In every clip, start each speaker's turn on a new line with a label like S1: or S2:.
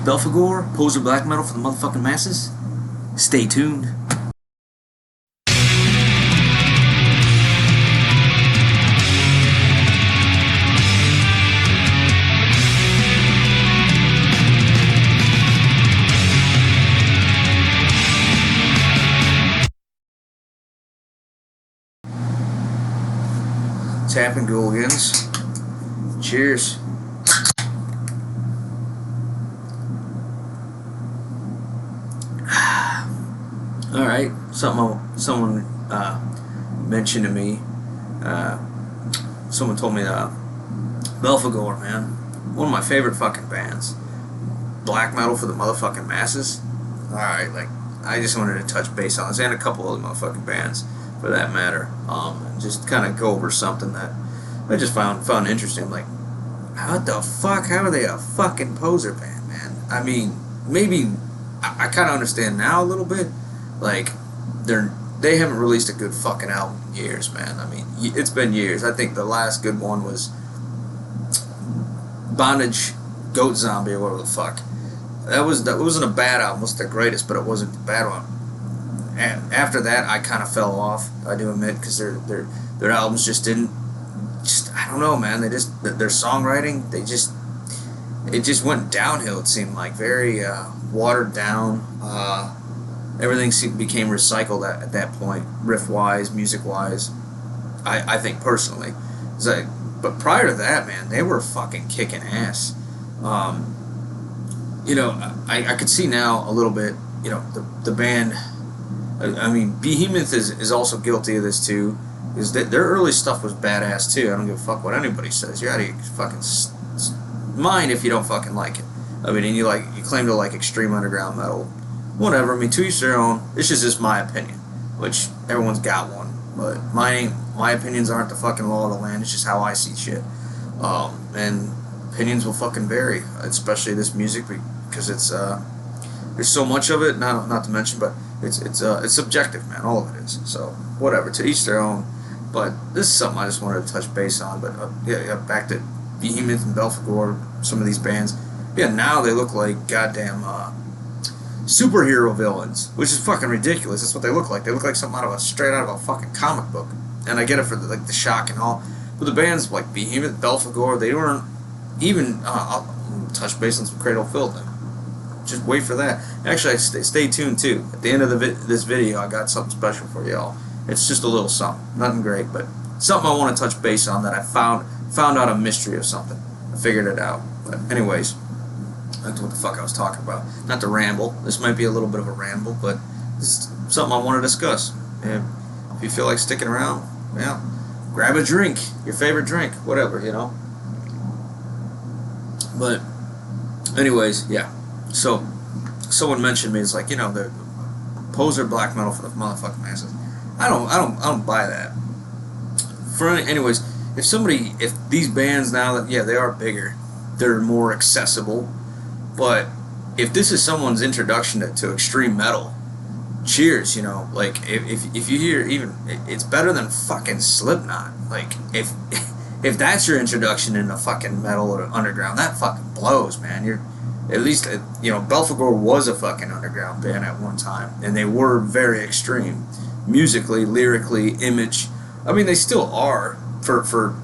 S1: Belphegor, poser black metal for the motherfucking masses? Stay tuned. Tap and Gilligans. Cheers. Alright, someone mentioned to me, someone told me that Belphegor, man, one of my favorite fucking bands. Black metal for the motherfucking masses. Alright, like, I just wanted to touch base on this, and a couple other motherfucking bands, for that matter. Just kind of go over something that I just found interesting. Like, what the fuck? How are they a fucking poser band, man? I mean, maybe I kind of understand now a little bit. Like, they haven't released a good fucking album in years, man. I mean, it's been years. I think the last good one was Bondage, Goat Zombie, or whatever the fuck. That wasn't a bad album. It wasn't the greatest, but it wasn't a bad one. And after that, I kind of fell off, I do admit, because their albums just didn't, I don't know, man. Their songwriting, it just went downhill. It seemed like very watered down. Everything became recycled at that point, riff wise, music wise. I think personally, but prior to that, man, they were fucking kicking ass. You know, I could see now a little bit. You know, the band. I mean, Behemoth is also guilty of this too. Is that their early stuff was badass too. I don't give a fuck what anybody says. You're out of your fucking mind if you don't fucking like it. I mean, and you claim to like extreme underground metal, whatever. I mean, to each their own. This is just my opinion, which everyone's got one, but my opinions aren't the fucking law of the land. It's just how I see shit, and opinions will fucking vary, especially this music, because it's there's so much of it. Not to mention, but it's subjective, man. All of it is. So whatever, to each their own. But this is something I just wanted to touch base on. But yeah, back to Behemoth and Belphegor, some of these bands. Yeah, now they look like goddamn superhero villains, which is fucking ridiculous. That's what they look like. They look like something straight out of a fucking comic book. And I get it for the shock and all. But the bands like Behemoth, Belphegor, they weren't even. I'll touch base on some Cradle Filth. Just wait for that. Actually, stay tuned too. At the end of this video, I got something special for y'all. It's just a little something, nothing great, but something I want to touch base on that I found out a mystery of something. I figured it out. But anyways, that's what the fuck I was talking about. Not to ramble. This might be a little bit of a ramble, but this is something I want to discuss. And if you feel like sticking around, yeah, grab a drink, your favorite drink, whatever, you know. But anyways, yeah. So someone mentioned me. It's like, you know, the poser black metal for the motherfucking masses. I don't buy that. Anyways, if these bands now that, yeah, they are bigger, they're more accessible, but if this is someone's introduction to extreme metal, cheers, you know. Like if you hear, even it's better than fucking Slipknot. Like if that's your introduction into fucking metal or underground, that fucking blows, man. You're at least, you know, Belphegor was a fucking underground band at one time, and they were very extreme, musically, lyrically, image. I mean, they still are for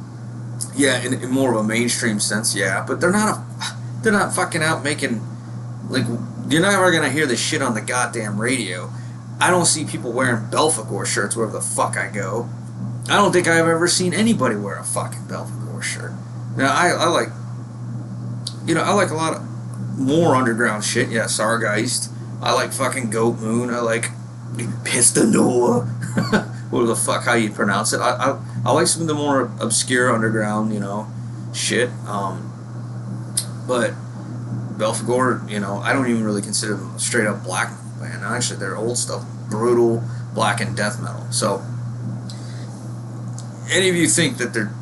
S1: yeah, in more of a mainstream sense, yeah. But they're not fucking out making, like, you're never gonna hear this shit on the goddamn radio. I don't see people wearing Belphegor shirts wherever the fuck I go. I don't think I've ever seen anybody wear a fucking Belphegor shirt. Now I like, you know, I like a lot of more underground shit. Yeah, Sargeist. I like fucking Goat Moon. I like Pistanoa. What the fuck, how you pronounce it? I like some of the more obscure underground, you know, shit. But Belphegor, you know, I don't even really consider them a straight up black band. Actually, their old stuff, brutal black and death metal. So any of you think that they're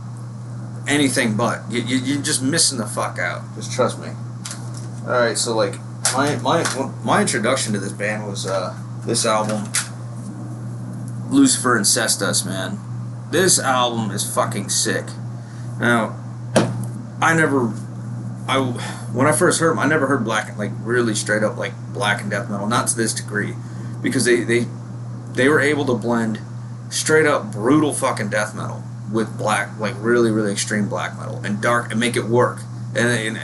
S1: anything but, you're just missing the fuck out. Just trust me. Alright, so like my introduction to this band was this album, Lucifer Incestus, man. This album is fucking sick. Now, I never I when I first heard them, I never heard black, like really straight up like black and death metal, not to this degree, because they were able to blend straight up brutal fucking death metal with black, like really really extreme black metal and dark, and make it work. And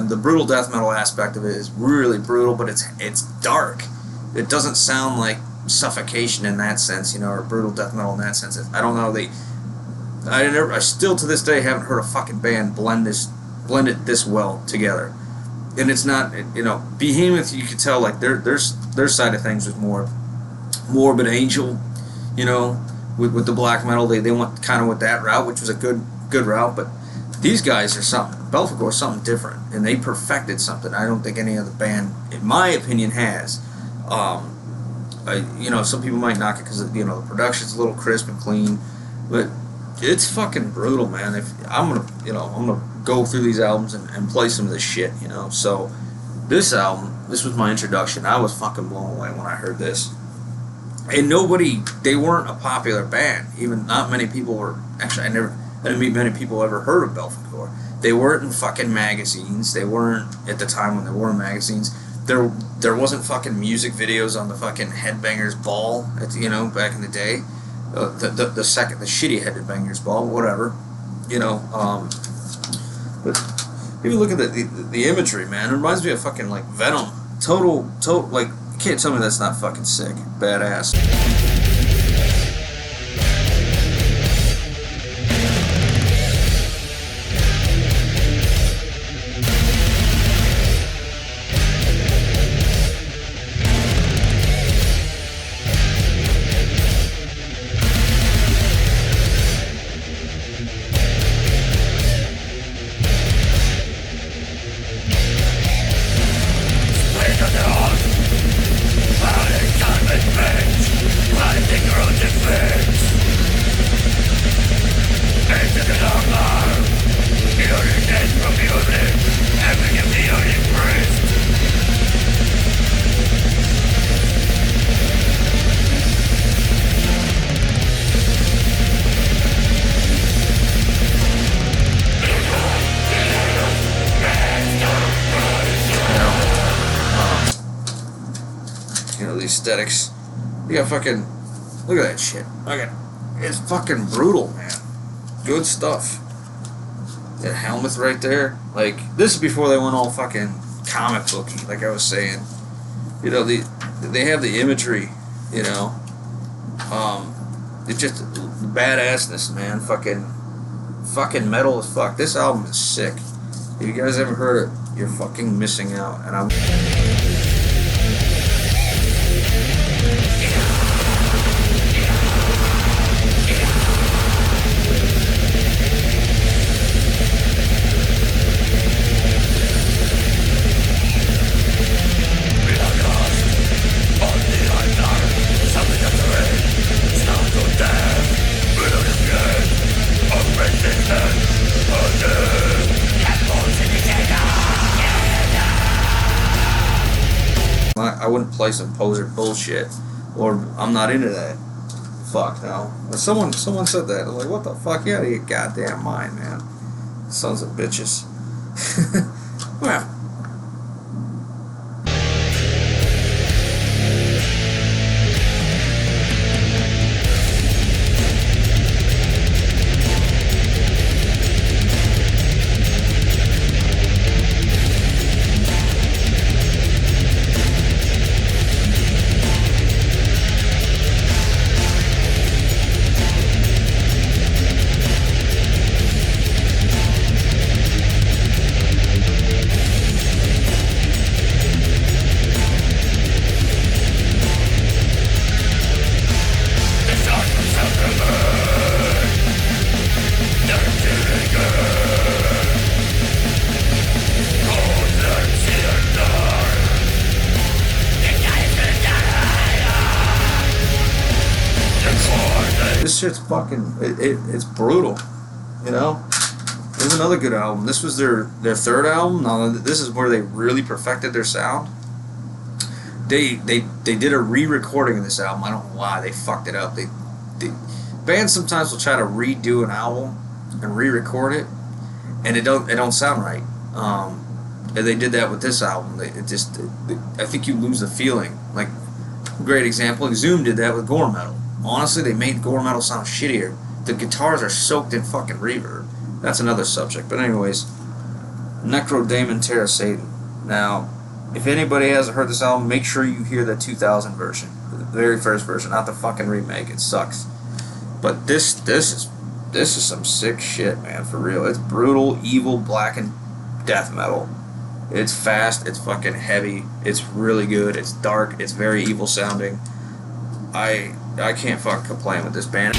S1: the brutal death metal aspect of it is really brutal, but it's dark. It doesn't sound like suffocation in that sense, you know, or brutal death metal in that sense. I don't know. I still to this day haven't heard a fucking band blend it this well together. And it's not, you know, Behemoth, you could tell like their side of things was more Morbid Angel, you know, with the black metal. They went kind of with that route, which was a good route. But these guys are something. Belphegor is something different, and they perfected something I don't think any other band, in my opinion, has. You know, some people might knock it because, you know, the production's a little crisp and clean, but it's fucking brutal, man. If I'm gonna go through these albums and play some of this shit, you know. So this album, this was my introduction. I was fucking blown away when I heard this. And they weren't a popular band. Even not many people were. Actually, I didn't meet many people who ever heard of Belphegor. They weren't in fucking magazines. They weren't at the time when there were magazines. There wasn't fucking music videos on the fucking Headbangers Ball, you know, back in the day. The shitty Headbangers Ball, whatever, you know. But if you look at the imagery, man, it reminds me of fucking like Venom. Total, like, you can't tell me that's not fucking sick, badass. Aesthetics. You got fucking, look at that shit. It's fucking brutal, man. Good stuff. That helmet right there. Like, this is before they went all fucking comic booky, like I was saying. You know, they have the imagery, you know. It's just the badassness, man. Fucking metal as fuck. This album is sick. If you guys ever heard it, you're fucking missing out. And I'm I wouldn't play some poser bullshit, or I'm not into that. Fuck no. But someone said that. I'm like, what the fuck? You out of your goddamn mind, man. Sons of bitches. Well. This shit's fucking, it's brutal, you know? There's another good album. This was their third album. Now, this is where they really perfected their sound. They did a re-recording of this album. I don't know why. They fucked it up. Bands sometimes will try to redo an album and re-record it, and it don't sound right. And they did that with this album. I think you lose the feeling. Like, great example, Exhumed did that with gore metal. Honestly, they made gore metal sound shittier. The guitars are soaked in fucking reverb. That's another subject. But anyways, Necrodemon Terra Satan. Now, if anybody hasn't heard this album, make sure you hear the 2000 version. The very first version, not the fucking remake. It sucks. But this is some sick shit, man, for real. It's brutal, evil, blackened death metal. It's fast, it's fucking heavy, it's really good, it's dark, it's very evil sounding. I can't fucking complain with this band.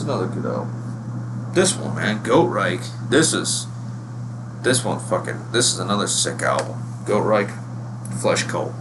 S1: Another good album. This one, man, Goatreich. This is another sick album. Goatreich, Flesh Cult.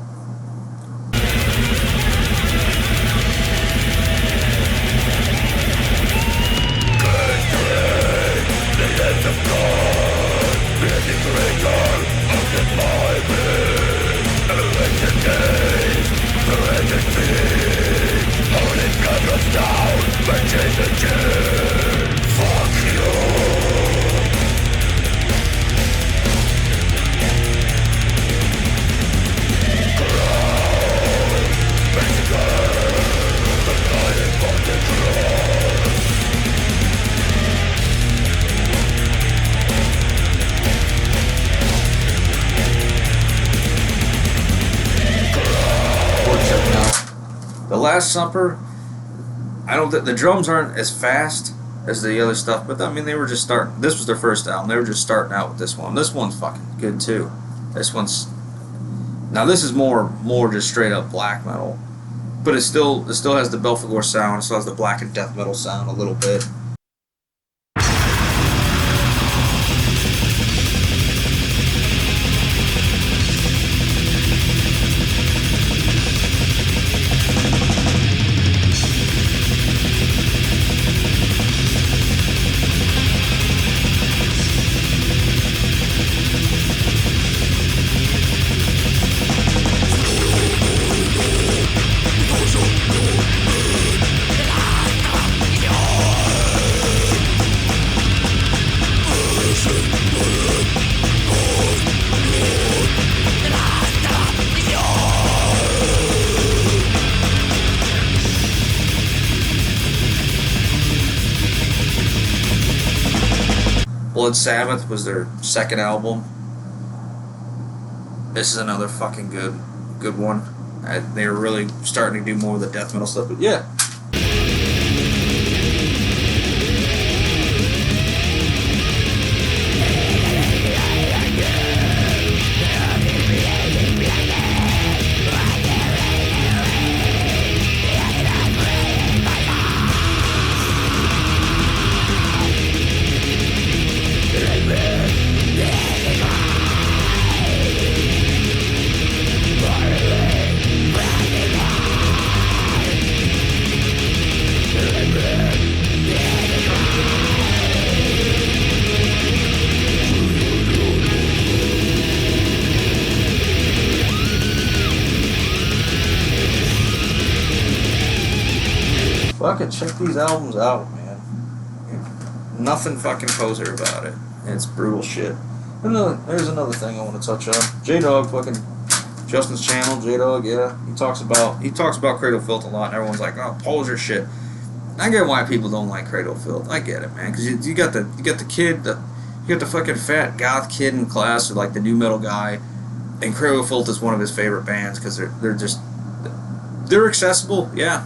S1: The Last Supper, I don't think the drums aren't as fast as the other stuff, but I mean they were just starting. This was their first album. They were just starting out with this one. This one's fucking good too. This is more just straight up black metal, but it still has the Belphegor sound. It still has the black and death metal sound a little bit. Blood Sabbath was their second album. This is another fucking good one. They were really starting to do more of the death metal stuff, but yeah. Fucking check these albums out, man. Nothing fucking poser about it. It's brutal shit. And there's another thing I want to touch on. J-Dog, fucking Justin's channel, J-Dog, yeah. He talks about Cradle Filth a lot, and everyone's like, oh, poser shit. I get why people don't like Cradle Filth. I get it, man, because you got the kid, You got the fucking fat goth kid in class, or like the new metal guy, and Cradle of Filth is one of his favorite bands because they're accessible, yeah,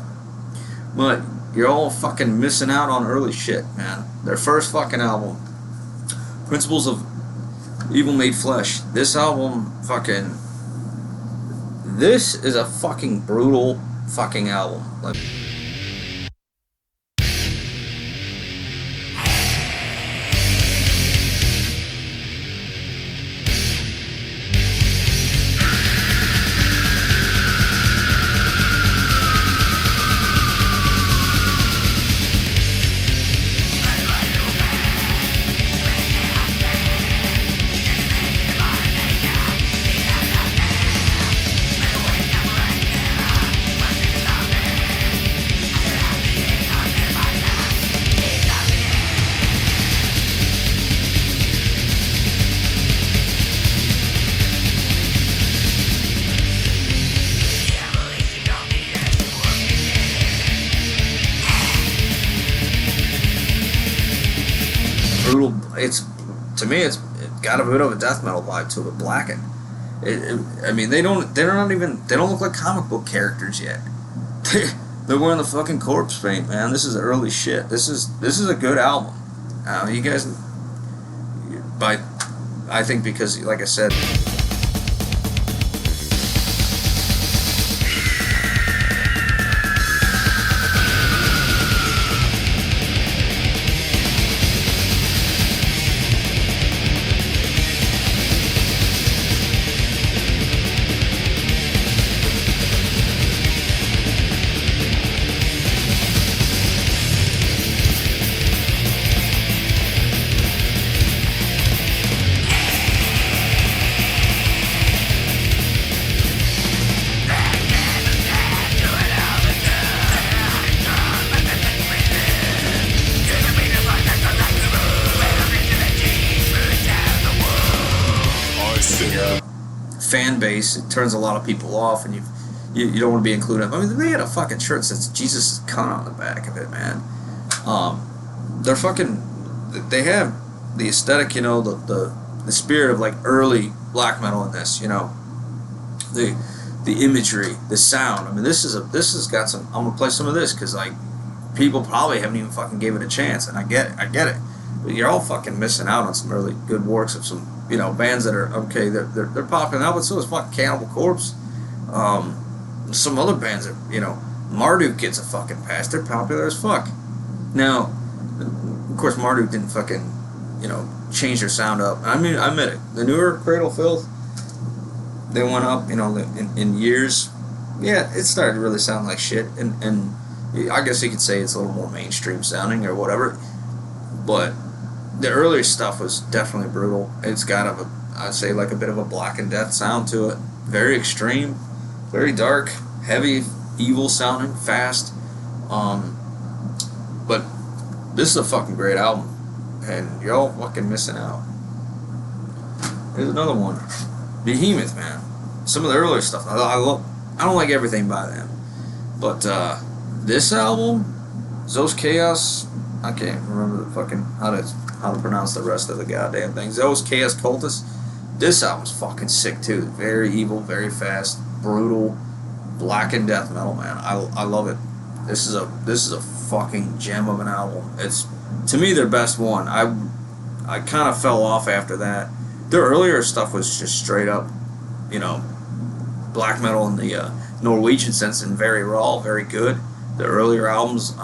S1: but you're all fucking missing out on early shit, man. Their first fucking album, Principles of Evil Made Flesh. This album, this is a fucking brutal fucking album. Like, brutal. It's got a bit of a death metal vibe to it. Blackened. I mean, they don't look like comic book characters yet. They're wearing the fucking corpse paint, man. This is early shit. This is a good album. You guys, I think because, like I said. Fan base, it turns a lot of people off, and you don't want to be included. I mean, they had a fucking shirt that says Jesus' cunt on the back of it, man. They have the aesthetic, you know, the spirit of like early black metal in this, you know, the imagery, the sound. I mean, this has got some. I'm gonna play some of this because like people probably haven't even fucking gave it a chance, and I get it. But you're all fucking missing out on some really good works of some, you know, bands that are okay. They're popping out, but so is fucking Cannibal Corpse. Some other bands that, you know, Marduk gets a fucking pass. They're popular as fuck. Now, of course, Marduk didn't fucking, you know, change their sound up. I mean, I admit it. The newer Cradle of Filth, they went up, you know, in years. Yeah, it started to really sound like shit, and I guess you could say it's a little more mainstream sounding or whatever. But the earlier stuff was definitely brutal. It's got I'd say like a bit of a Black and Death sound to it. Very extreme, very dark, heavy, evil sounding, fast. But this is a fucking great album, and you're all fucking missing out. Here's another one, Behemoth, man. Some of the earlier stuff I don't like everything by them, but this album, Zos Chaos. I can't remember the fucking how to pronounce the rest of the goddamn thing. Zos Chaos Cultus. This album's fucking sick too. Very evil, very fast, brutal, black and death metal, man. I love it. This is a fucking gem of an album. It's, to me, their best one. I kind of fell off after that. Their earlier stuff was just straight up, you know, black metal in the Norwegian sense, and very raw, very good. The earlier albums,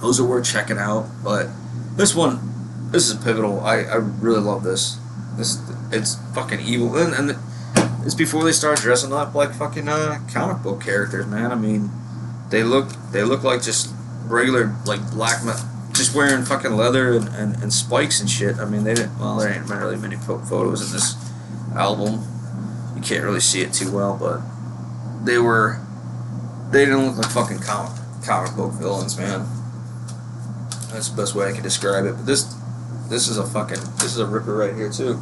S1: those are worth checking out. But this is pivotal. I really love this. It's fucking evil, and it's before they start dressing up like fucking comic book characters, man. I mean, they look like just regular like black metal, just wearing fucking leather and spikes and shit. I mean, there ain't really many photos in this album. You can't really see it too well, but they didn't look like fucking comic book villains, man. That's the best way I can describe it. But this is a ripper right here too.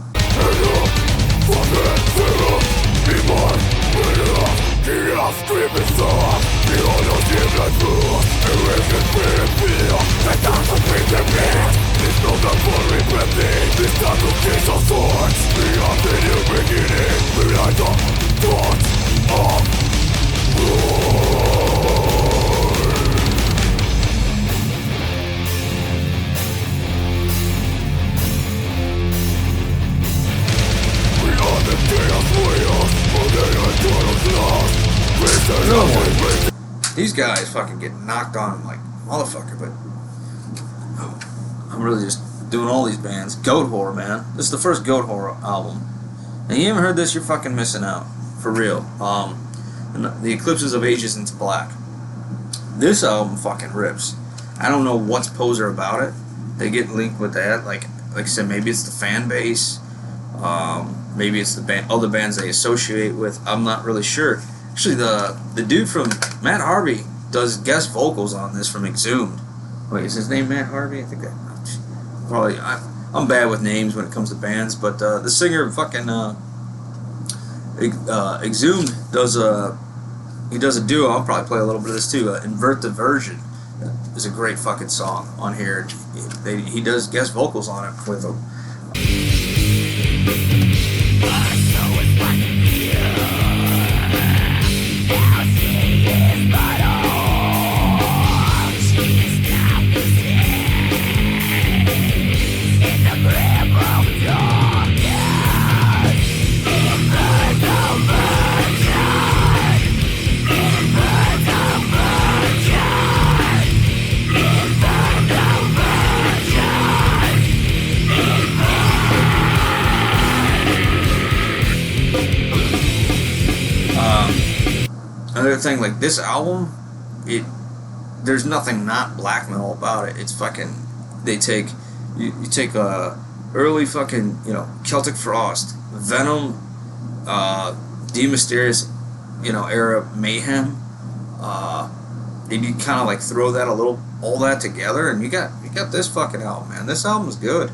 S1: These guys fucking get knocked on like motherfucker, but I'm really just doing all these bands. Goat Horror, man. This is the first Goat Horror album. And you haven't heard this, you're fucking missing out. For real. The Eclipses of Ages into Black. This album fucking rips. I don't know what's poser about it. They get linked with that. Like I said, maybe it's the fan base. Maybe it's the other bands they associate with. I'm not really sure. Actually, the dude from Matt Harvey does guest vocals on this from Exhumed. Wait, is his name Matt Harvey? I think that probably. I'm bad with names when it comes to bands, but the singer fucking Exhumed does a duo. I'll probably play a little bit of this too. Invert the Version is a great fucking song on here. He does guest vocals on it with them. Another thing, like this album, there's nothing not black metal about it. It's fucking, they take, you take early fucking, Celtic Frost, Venom, De Mysterious, era Mayhem, and you kind of like throw that all that together, and you got this fucking album, man. This album's good.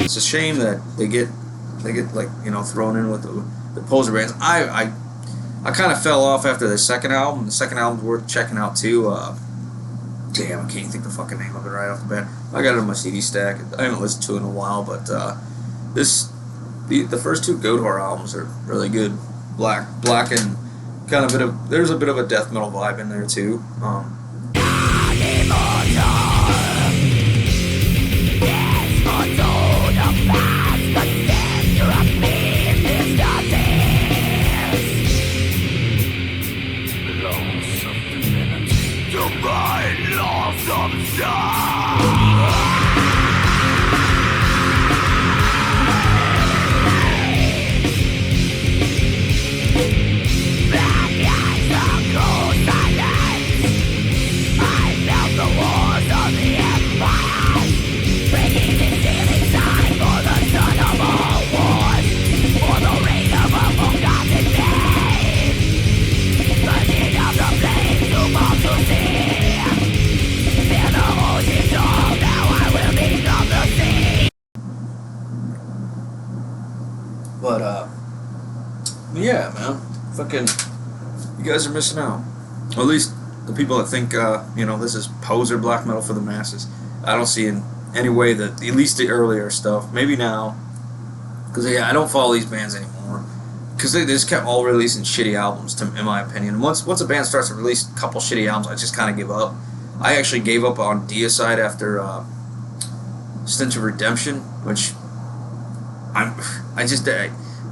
S1: It's a shame that they get like thrown in with the poser bands. I kind of fell off after the second album. The second album's worth checking out too. Damn, I can't think the fucking name of it right off the bat. I got it on my CD stack. I haven't listened to it in a while, but the first two Goat Horror albums are really good. Black and kind of there's a bit of a death metal vibe in there too. Yeah, man. Fucking, you guys are missing out. Or at least the people that think, this is poser black metal for the masses. I don't see in any way that, at least the earlier stuff, maybe now, because I don't follow these bands anymore. Because they just kept all releasing shitty albums, in my opinion. Once a band starts to release a couple shitty albums, I just kind of give up. I actually gave up on Deicide after Stench of Redemption, which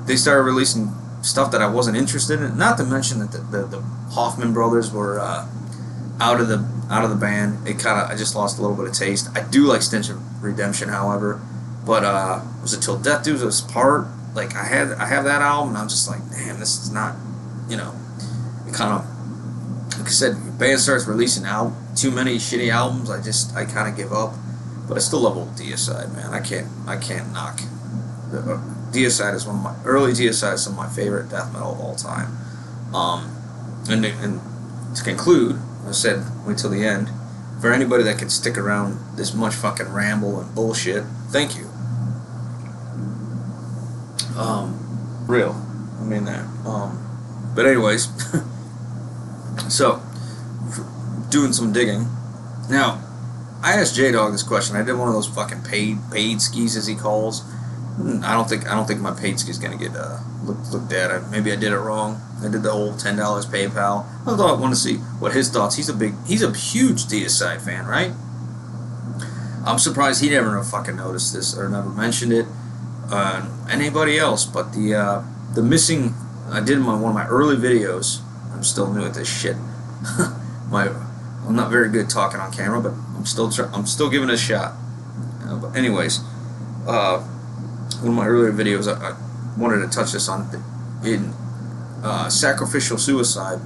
S1: they started releasing stuff that I wasn't interested in. Not to mention that the Hoffman brothers were out of the band. I just lost a little bit of taste. I do like Stench of Redemption, however, But was it Till Death Do Us Part? Like I have that album, and I'm just like, damn, this is not, you know, it kind of, like I said, the band starts releasing too many shitty albums. I kind of give up. But I still love old Deicide, man. I can't knock. Deicide is early Deicide is some of my favorite death metal of all time. And to conclude, I said wait till the end. For anybody that can stick around this much fucking ramble and bullshit, thank you. Real, I mean that. But anyways, so doing some digging now. I asked J-Dog this question. I did one of those fucking paid skis, as he calls. I don't think my paid ski is gonna get looked at. Maybe I did it wrong. I did the whole $10 PayPal. I thought I want to see what his thoughts. He's a huge Deicide fan, right? I'm surprised he never fucking noticed this or never mentioned it. Anybody else? But the missing. I did one of my early videos. I'm still new at this shit. I'm not very good talking on camera, but I'm still giving it a shot. But anyways, one of my earlier videos, I wanted to touch this on in Sacrificial Suicide.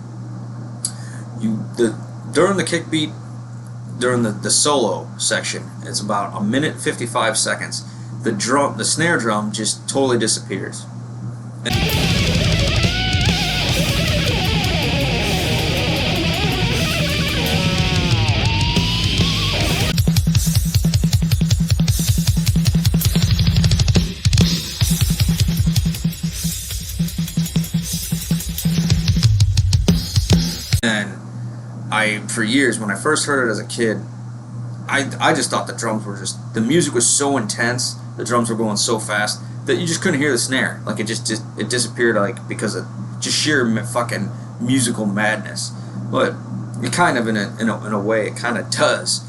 S1: During the kick beat, during the solo section, it's about 1:55 seconds. The snare drum just totally disappears. For years, when I first heard it as a kid, I just thought the drums were the music was so intense, the drums were going so fast that you just couldn't hear the snare. Like it it disappeared, like because of just sheer fucking musical madness. But it kind of in a way it kind of does.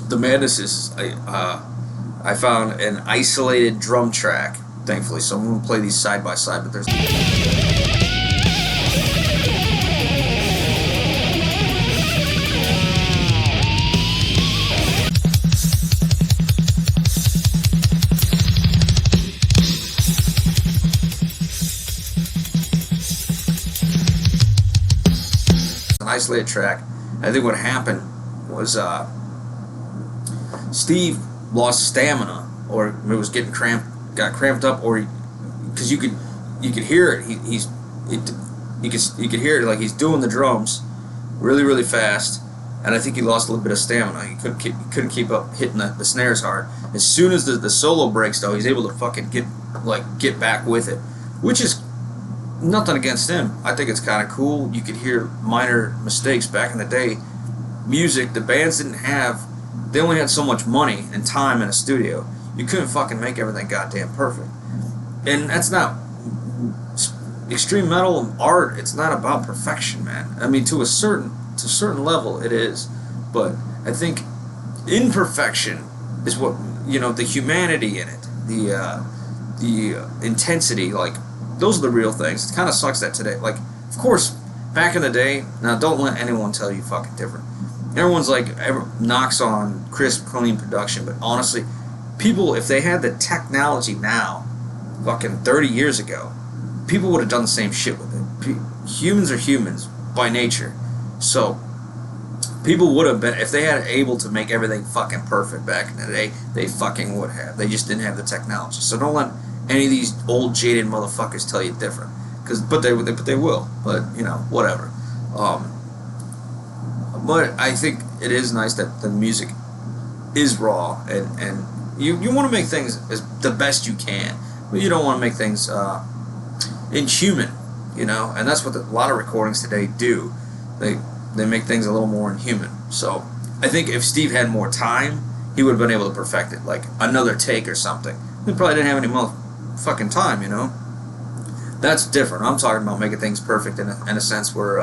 S1: The madness is I found an isolated drum track, thankfully, so I'm gonna play these side by side, but there's isolated track. I think what happened was Steve lost stamina, or it was got cramped up, or because you could hear it. You could hear it like he's doing the drums really fast, and I think he lost a little bit of stamina. He couldn't keep up hitting the snares hard. As soon as the solo breaks, though, he's able to fucking get back with it, which is nothing against him. I think it's kind of cool. You could hear minor mistakes back in the day. Music, the bands they only had so much money and time in a studio. You couldn't fucking make everything goddamn perfect. And that's not extreme metal art. It's not about perfection, man. I mean, to a certain level, it is. But I think imperfection is what, the humanity in it, the intensity, like. Those are the real things. It kind of sucks that today, like, of course, back in the day, now don't let anyone tell you fucking different. Everyone's like, knocks on crisp, clean production, but honestly, people, if they had the technology now, fucking 30 years ago, people would have done the same shit with it. Humans are humans by nature. So, people would have been, if they had able to make everything fucking perfect back in the day, they fucking would have. They just didn't have the technology. So don't let any of these old jaded motherfuckers tell you different, but they will. But whatever. But I think it is nice that the music is raw, and you want to make things as the best you can, but you don't want to make things inhuman, and that's what a lot of recordings today do. They make things a little more inhuman. So I think if Steve had more time, he would have been able to perfect it, like another take or something. He probably didn't have any fucking time, That's different. I'm talking about making things perfect in a sense where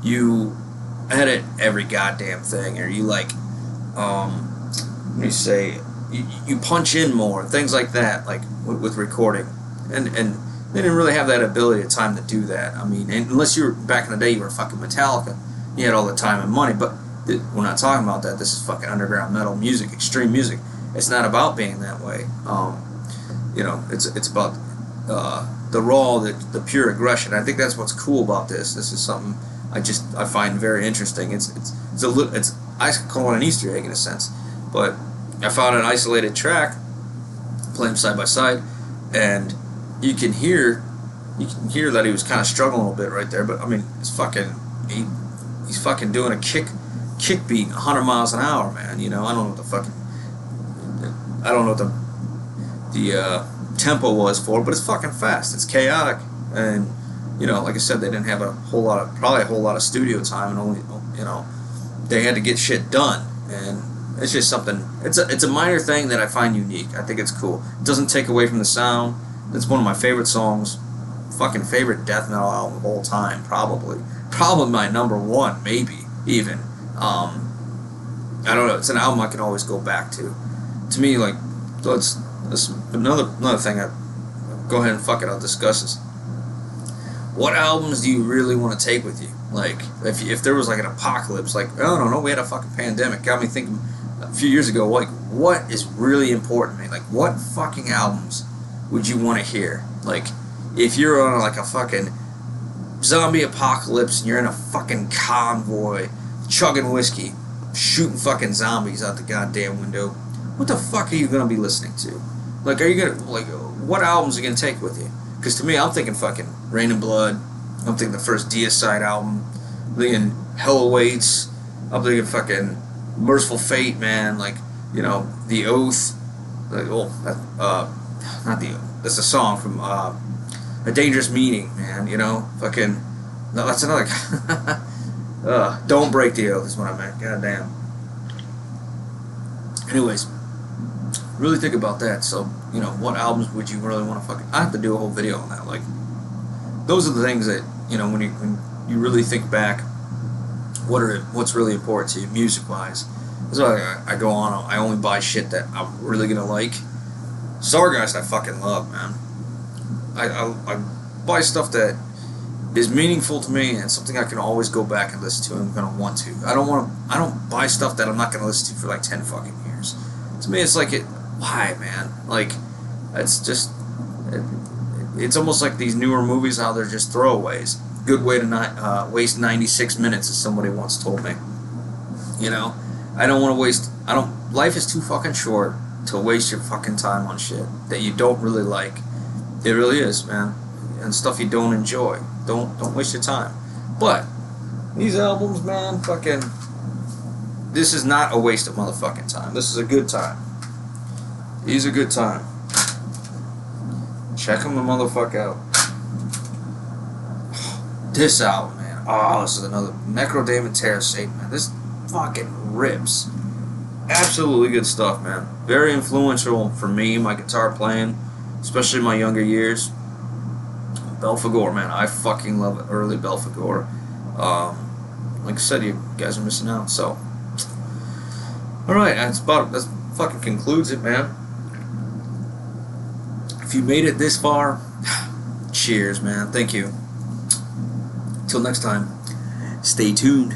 S1: you edit every goddamn thing, or you you punch in more, things like that, like with recording, and they didn't really have that ability at time to do that. I mean, unless you were back in the day, you were fucking Metallica, you had all the time and money. But we're not talking about that. This is fucking underground metal music, extreme music. it's not about being that way. You know, it's about the raw, the pure aggression. I think that's what's cool about this. This is something I find very interesting. It's I call it an Easter egg in a sense, but I found an isolated track, play them side by side, and you can hear that he was kind of struggling a little bit right there. But I mean, he's fucking doing a kick beat 100 miles an hour, man. You know, I don't know what the tempo was for, but it's fucking fast. It's chaotic, and you know, like I said, they didn't have probably a whole lot of studio time, and only, you know, they had to get shit done, and it's just something. It's a minor thing that I find unique. I think it's cool. It doesn't take away from the sound. It's one of my favorite songs. Fucking favorite death metal album of all time, probably my number one, maybe even. I don't know. It's an album I can always go back to. To me, like, let's another thing. Go ahead and fuck it. I'll discuss this. What albums do you really want to take with you? Like, if there was like an apocalypse, like, I don't know, we had a fucking pandemic. Got me thinking a few years ago, like, what is really important to me? Like, what fucking albums would you want to hear? Like, if you're on like a fucking zombie apocalypse and you're in a fucking convoy, chugging whiskey, shooting fucking zombies out the goddamn window, what the fuck are you gonna be listening to? Like, are you gonna, like, what albums are you gonna take with you? Because to me, I'm thinking fucking Rain and Blood. I'm thinking the first Deicide album. I'm thinking Hell Awaits. I'm thinking fucking Merciful Fate, man. Like, you know, The Oath. Like, not The Oath. That's a song from A Dangerous Meaning, man. You know, fucking. No, that's another. Don't Break the Oath is what I meant. Goddamn. Anyways, really think about that. So, you know, what albums would you really want to fucking... I have to do a whole video on that. Like, those are the things that, you know, when you really think back, what's really important to you, music-wise. That's why I go on. I only buy shit that I'm really going to like. Stargeist I fucking love, man. I buy stuff that is meaningful to me and something I can always go back and listen to and I'm going to want to. I don't buy stuff that I'm not going to listen to for like 10 fucking years. To me, it's like why, man? Like, it's just, it's almost like these newer movies, how they're just throwaways. Good way to not waste 96 minutes, as somebody once told me. You know, I don't want to waste. Life is too fucking short to waste your fucking time on shit that you don't really like. It really is, man. And stuff you don't enjoy. Don't waste your time. But these albums, man, fucking. This is not a waste of motherfucking time. This is a good time. These are good time. Check them the motherfucker out. This album, man. Oh, this is another Necrodaemon Terror Satan, man. This fucking rips. Absolutely good stuff, man. Very influential for me, my guitar playing, especially in my younger years. Belphegor, man. I fucking love it. Early Belphegor. Like I said, you guys are missing out, so. Alright, that fucking concludes it, man. If you made it this far, cheers, man. Thank you. Till next time, stay tuned.